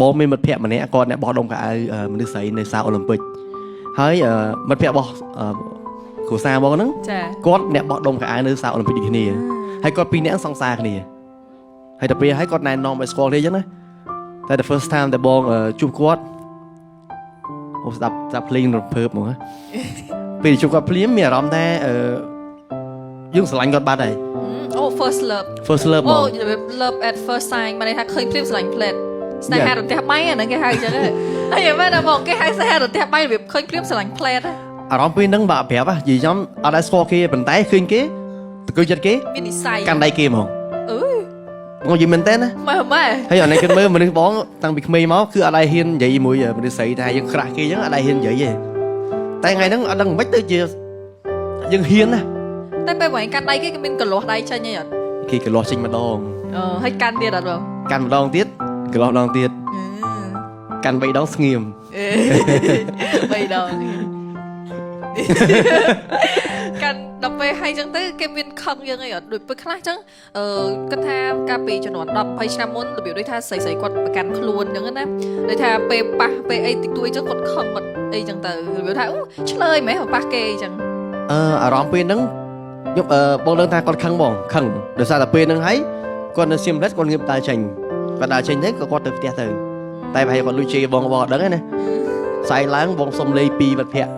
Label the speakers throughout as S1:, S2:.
S1: បងមានមិត្តភក្តិម្នាក់គាត់អ្នកបោះដុំកៅអៅមនុស្សស្រីនៅសាលអូឡ িম্প ិកហើយមិត្តភក្តិរបស់គ្រួសារបងហ្នឹងគាត់អ្នកបោះដុំកៅអៅនៅសាលអូឡ িম্প ិកដូចគ្នាហើយគាត់ពីរនាក់សង្សារគ្នាហើយតែពេលហើយគាត់ណែនាំឲ្យស្គាល់គ្នាអញ្ចឹងណាតែ the first time ដែលបងជួបគាត់អូស្ដាប់ភ្លេងរំភើបហ្មងពេលជួបគាត់ភ្លាមមានអារម្មណ៍ថាយើងស្រឡាញ់គាត់បាត់ហើយ
S2: អូ first love អូ love at first sight មកន័យថាឃើញភ្លាមស្រឡាញ់ផ្លែតស្នេហារន្ទះបៃហ្នឹងគេហៅអញ្ចឹងហើយមែនតែបងគេហៅស្នេហារន្ទះបៃរបៀបឃើញភ្លាមស្រឡាញ់ផ្លែត
S1: អារម្មណ៍ពេលហ្នឹងបាក់ប្រាប់និយាយខ្ញុំអត់ដែរស្គាល់គេប៉ុន្តែឃើញគេតកូចចិត្តគេ
S2: មាននិស័យ
S1: កាន់ដៃគេហ្មងបងនិយាយមែនតើណា
S2: ម៉ែ
S1: ហើយអានេះគិតមើលមនុស្សបងតាំងពីក្មេងមកគឺអត់ដែរហ៊ាននិយាយមួយមនុស្សស្រីថាយើងក្រាស់គេអញ្ចឹងអត់ដែរហ៊ាននិយាយទេតែថ្ងៃហ្នឹងអត់ដឹងមិនទៅជាយើងហ៊ានណា
S2: តែពេលបងកាន់ដៃគេមានកលាស់ដៃចេញអីអត់
S1: គេកលាស់ចេញម្ដង
S2: ហើយកាន់ទៀតអត់បង
S1: កាន់ម្ដងទៀតកលាស់ម្ដងទៀតកាន់3ដងស្ងៀម
S2: 3ដងកាន់ដល់ពេលហើយចឹងទៅគេមានខឹងយើងអីអត់ដូចពេលខ្លះចឹងគាត់ថាកាលពីចំនួន10 20ឆ្នាំមុនរបៀបដូចថាស្រីគាត់ប្រកាន់ខ្លួនចឹងណាដូចថាពេលប៉ះពេលអីតិចតួចចឹងគាត់ខឹងគាត់អីចឹងទៅរបៀបថាអូឆ្លើយមែនប៉ះគេចឹង
S1: អារម្មណ៍ពេលហ្នឹងខ្ញុំបងដឹងថាគាត់ខឹងបងខឹងដោយសារតែពេលហ្នឹងហើយគាត់នៅសៀមរាបគាត់ងើបដើរចេញគាត់ដើរចេញទៅក៏គាត់ទៅផ្ទះទៅតែប្រហែលគាត់លួចជេរបងអត់ដឹងទេណាស្អែកឡើងបងសុំលេខពីមិត្តភក្តិ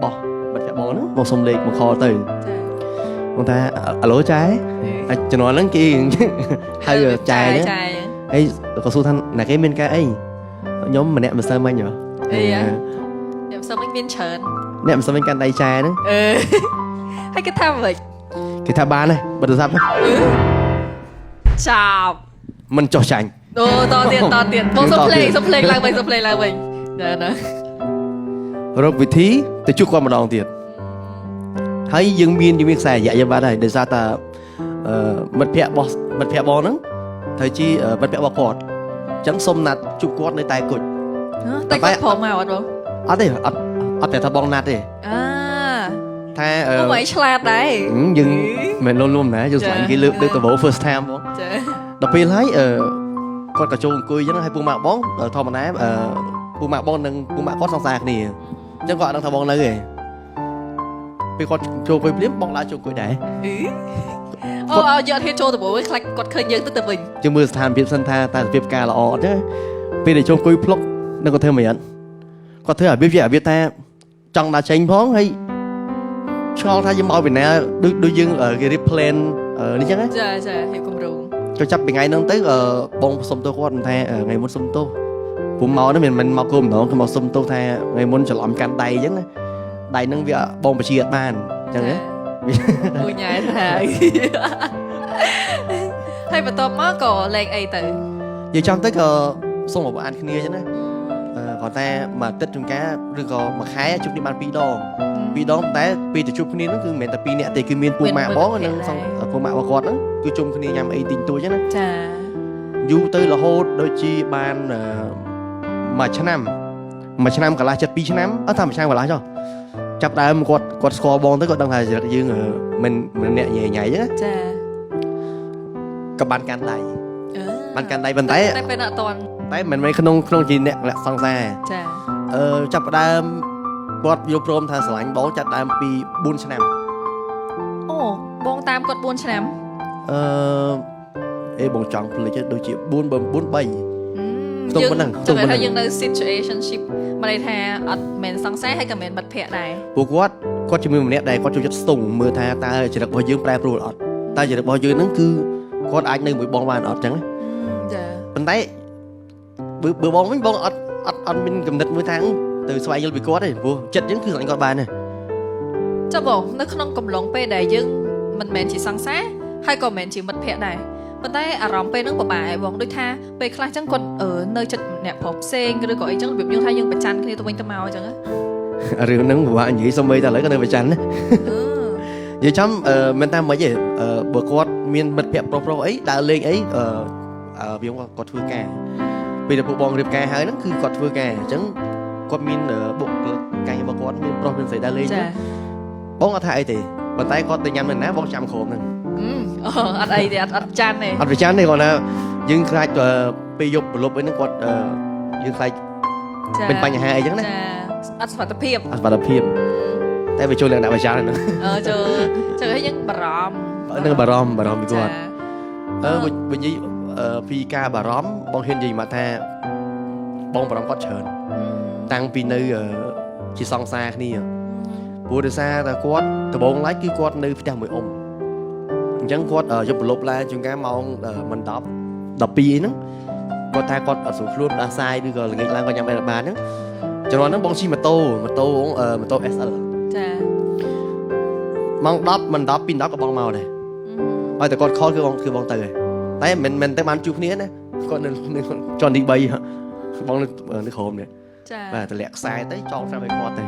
S1: បោះមិត្តភក្តិបងហ្នឹងបងសុំលេខមកខលទៅបងថាអាឡូចែជំនាន់ហ្នឹងគេហៅចែហ្នឹងហើយក៏សួរថាណាគេមានការអីខ្ញុំម្នាក់មិនសូវមិញហ៎
S2: អីខ្ញុំសូវមិញមានច្រើន
S1: អ្នកមិនសូវមិញកាន់ដៃចែហ្នឹង
S2: ហើយគេថាអ្វី
S1: គេថាបានហើយបិទទូរស័ព្ទ
S2: ចាប់
S1: មិនចោះចាញ់
S2: អូតទៀតបងសុំភ្លេងឡើងវិញណា
S1: រកវិធីទៅជួបគាត់ម្ដងទៀតហើយយើងមានខ្សែរយៈយើងបាត់ហើយដោយសារតែមិត្តភក្តិបងហ្នឹងត្រូវជាមិត្តភក្តិរបស់គាត់អញ្ចឹងសុំណាត់ជួបគាត់នៅតែគុជ
S2: តែគាត់ព្រមមកអត់បង
S1: អត់ទេអត់តែថាបងណាត់ទេថា
S2: អូមិនឆ្លាតដែរ
S1: យើងមិនលំណាយើងស្លាញ់គេលើកដំបូង first time បងដល់ពេលហើយគាត់ក៏ចូលអង្គុយអញ្ចឹងហើយពូម៉ាក់បងធម្មតាពូម៉ាក់បងនិងពូម៉ាក់គាត់សង្សារគ្នាអញ្ចឹងគាត់អត់ដឹងថាបងនៅទេពេលគាត់ចូលអង្គុយភ្លាមបងឡើងចូលអង្គុយដែរ
S2: អូយកហ៊ានចូលដំបូងខ្លាចគាត់ឃើញយើងទៅវិញ
S1: យើងមើលស្ថានភាពសិនថាតើសភាពការល្អអត់ទេពេលដែលចូលអង្គុយភ្លុកនឹងគាត់ធ្វើមិនអត់គាត់ធ្វើរបៀបថាចង់ដើរចេញផងហើយឆ្ងល់ថាយើងមកពីណាដូចយើងគេរៀប plan នេះចឹងណា
S2: ចារៀបគម្រោង
S1: ចូលចាប់ពីថ្ងៃហ្នឹងទៅបងសុំទោសគាត់ថាថ្ងៃមុនសុំទោសពុំមកហ្នឹងមិនមកគោម្ដងគឺមកសុំទោសថាថ្ងៃមុនច្រឡំកាន់ដៃចឹងណាដៃហ្នឹងវាបងបជាអត់បានចឹងណា
S2: មួយញ៉ែថាហើយបន្ទាប់មកក៏លេងអីទៅ
S1: និយាយចំទៅក៏សុំមកអានគ្នាចឹងណាគាត់ថាមួយអាទិត្យជួនកាលឬក៏មួយខែជួបគ្នាបាន2 ដងតែពេលទៅជួបគ្នាហ្នឹងគឺមិនមែនតែ2នាក់ទេគឺមានពូម៉ាក់បងនិងពូម៉ាក់របស់គាត់ហ្នឹងគឺជុំគ្នាញ៉ាំអីទិញទួចណា
S2: ចា
S1: យូរទៅរហូតដូចជាបានមួយឆ្នាំកន្លះចិត្ត2ឆ្នាំថាមួយឆ្នាំកន្លះចុះចាប់ដើមគាត់ស្គាល់បងទៅគាត់ដឹងថាយើងមិនអ្នកញ៉ៃអញ្ចឹងណា
S2: ចា
S1: ក៏បានកាន់ដៃប៉ុន្តែ
S2: ពេលអត់តាន់
S1: តែមិនមែនក្នុងជាអ្នកសង្សារ
S2: ចា
S1: ចាប់ដើមគាត់យល់ព្រមថាស្រឡាញ់បងចាប់ដើមពី4ឆ្នាំ
S2: អូបងតាមគាត់4ឆ្នាំ
S1: បងចង់ភ្លេចដូចជា4 3
S2: យើងថាយើងនៅ situationship មកន័យថាអត់មែនសង្សារហើយក៏មិនមិត្តភក្តិដែរ
S1: ពួកគាត់ជាមួយម្នាក់ដែលគាត់ចូលចិត្តស្ទង់មើលថាតើចរិតរបស់យើងប្រែប្រួលអត់តើចរិតរបស់យើងហ្នឹងគឺគាត់អាចនៅមួយបងបានអត់ចឹងណា
S2: ចា
S1: ប៉ុន្តែបើបងវិញបងអត់មានកំណត់មួយថាទៅស្វែងយល់ពីគាត់ទេព្រោះចិត្តយើងគឺស្រឡាញ់គាត់បានណា
S2: ចុះបងនៅក្នុងកំឡុងពេលដែលយើងមិនមែនជាសង្សារហើយក៏មិនមែនជាមិត្តភក្តិដែរប៉ុន្តែអារម្មណ៍ពេលហ្នឹងពិបាកឯងបងដូចថាពេលខ្លះចឹងគាត់នៅចិត្តអ្នកប្រុសផ្សេងឬក៏អីចឹងរបៀបយើងថាយើងប្រច័ណ្ឌគ្នាទៅវិញទៅមកអញ្ចឹង
S1: រឿងហ្នឹងពិបាកនិយាយសំបីតែឥឡូវក៏នៅប្រច័ណ្ឌណានិយាយចំមិនតាមមិនទេបើគាត់មានមិត្តភក្តិប្រុសអីដើរលេងអីវាគាត់ធ្វើការពេលដែលពួកបងរៀបការហើយហ្នឹងគឺគាត់ធ្វើការអញ្ចឹងគាត់មានបុគ្គលិកកាយរបស់គាត់មានប្រុសមានស្រីដើរលេងបងអត់ថាអីទេប៉ុន្តែគាត់ទៅញ៉ាំនៅណាបងចាំក្រុមហ្នឹង
S2: អត់អីទេអត់ចាន់ទេ
S1: អត់ប្រចាំទេគាត់ថាយើងខ្លាចពេលយប់ប្រលប់អីហ្នឹងគាត់ យើងខ្លាចមានបញ្ហាអីចឹងណា
S2: ចាអត់សុខភាព
S1: អត្ថភាពតែវាចូលឡើងដាក់វិចារហ្នឹង
S2: ចូលឲ្យយើងបារម្ភ
S1: នឹងបារម្ភពីគាត់វិញនិយាយពីការបារម្ភបងហ៊ាននិយាយមកថាបងបារម្ភគាត់ច្រើនតាំងពីនៅជាសង្សារគ្នាព្រោះដោយសារតែគាត់ដំបូងឡើយគឺគាត់នៅផ្ទះមួយអ៊ំអញ្ចឹងគាត់យកប្រឡប់ឡើងជួនកាលម៉ោងមិន10 12ហ្នឹងគាត់ថាគាត់អត់ស្រួលខ្លួនដាសាយឬក៏ល្ងាចឡើងគាត់ញ៉ាំអីបានហ្នឹងជំនាន់ហ្នឹងបងជិះម៉ូតូ SL
S2: ចា
S1: ម៉ោង10មិន10ពី10ក៏បងមកដែរហើយតែគាត់ខលគឺបងទៅហើយតែមិនទៅបានជួបគ្នាណាគាត់នៅចន់ទី3បងនៅក្រោមនេះ
S2: ចា
S1: បាទតម្លាក់ខ្សែទៅចងស្រាប់ឲ្យគាត់ទៅ